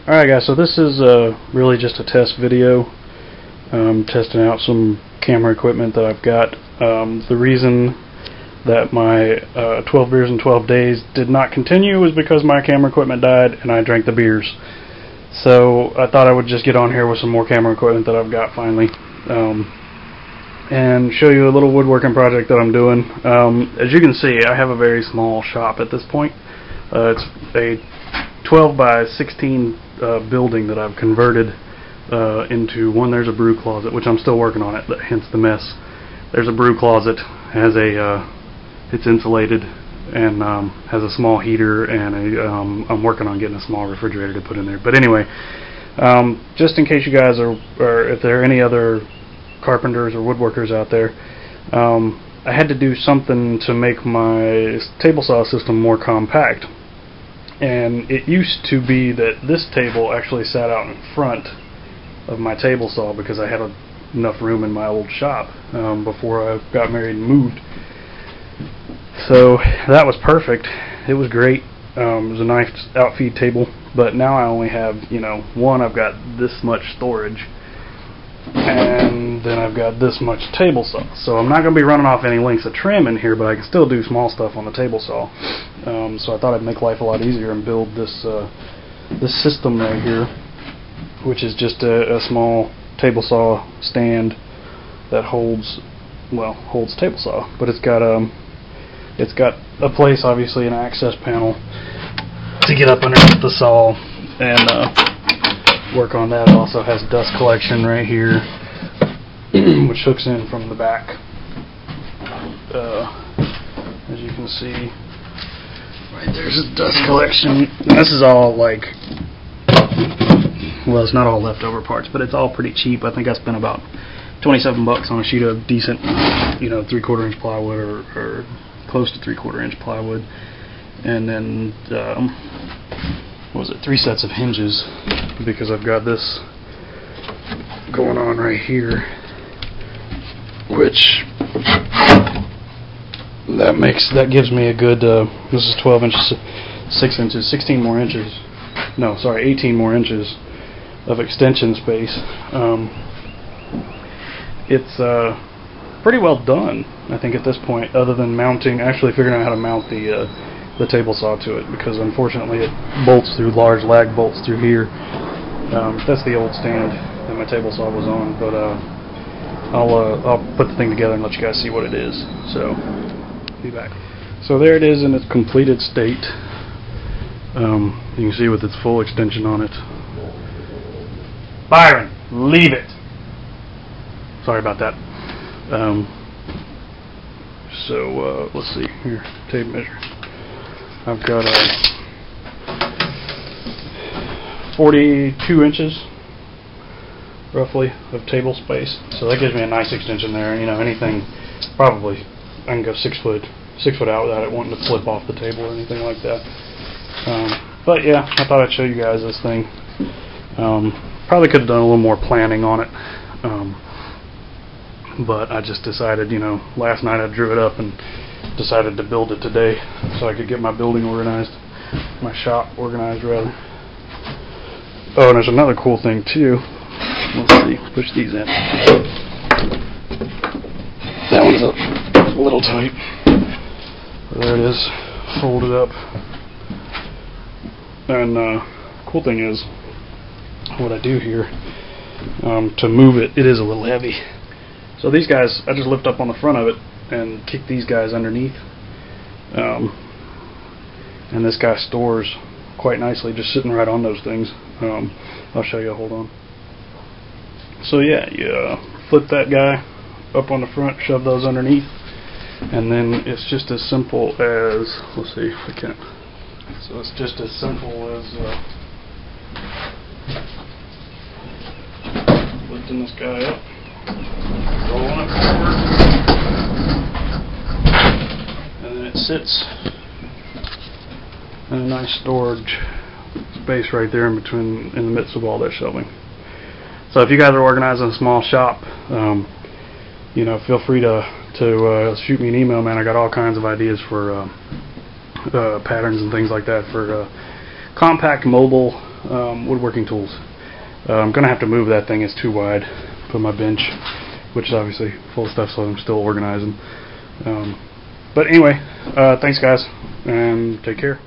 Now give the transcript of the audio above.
Alright guys, so this is really just a test video, testing out some camera equipment that I've got. The reason that my 12 beers in 12 days did not continue was because my camera equipment died and I drank the beers. So I thought I would just get on here with some more camera equipment that I've got finally, and show you a little woodworking project that I'm doing. As you can see, I have a very small shop at this point. It's a 12 by 16 building that I've converted into one. There's a brew closet, which I'm still working on it, hence the mess. There's a brew closet, has a it's insulated and has a small heater, and I'm working on getting a small refrigerator to put in there. But anyway, just in case you guys are, or if there are any other carpenters or woodworkers out there, I had to do something to make my table saw system more compact. And it used to be that this table actually sat out in front of my table saw because I had enough room in my old shop before I got married and moved. So that was perfect. It was great. It was a nice outfeed table, but now I only have, one, I've got this much storage, and then I've got this much table saw. So I'm not going to be running off any lengths of trim in here, but I can still do small stuff on the table saw. So I thought I'd make life a lot easier and build this this system right here, which is just a small table saw stand that holds table saw, but it's got a place, obviously, an access panel to get up underneath the saw and work on that. It also has dust collection right here, which hooks in from the back. As you can see, right there's a dust collection. And this is all it's not all leftover parts, but it's all pretty cheap. I think I spent about $27 on a sheet of decent, 3/4 inch plywood or close to 3/4 inch plywood, and then 3 sets of hinges, because I've got this going on right here, which that gives me a good this is 12 inches, 6 inches, 16 more inches, no sorry 18 more inches of extension space. It's pretty well done, I think, at this point, other than actually figuring out how to mount the table saw to it, because unfortunately it bolts through, large lag bolts through here. That's the old stand that my table saw was on, but I'll put the thing together and let you guys see what it is. So, be back. So there it is in its completed state. You can see with its full extension on it. Byron, leave it! Sorry about that. Let's see here, tape measure. I've got 42 inches roughly of table space, so that gives me a nice extension there. Anything, probably I can go 6 foot out without it wanting to flip off the table or anything like that. But yeah, I thought I'd show you guys this thing. Probably could have done a little more planning on it. But I just decided, last night I drew it up and decided to build it today so I could get my building organized, my shop organized rather. Oh, and there's another cool thing too. Let's see, push these in. That one's a little tight. There it is, folded up. And cool thing is, what I do here, to move it, it is a little heavy. So these guys, I just lift up on the front of it and kick these guys underneath. And this guy stores quite nicely, just sitting right on those things. I'll show you, hold on. So yeah, you flip that guy up on the front, shove those underneath, and then it's just as simple as, let's see if we can. So it's just as simple as lifting this guy up, rolling it forward, and then it sits in a nice storage space right there in the midst of all that shelving. So if you guys are organizing a small shop, feel free to shoot me an email, man. I got all kinds of ideas for patterns and things like that for compact mobile woodworking tools. I'm going to have to move that thing. It's too wide for my bench, which is obviously full of stuff, so I'm still organizing. But anyway, thanks guys, and take care.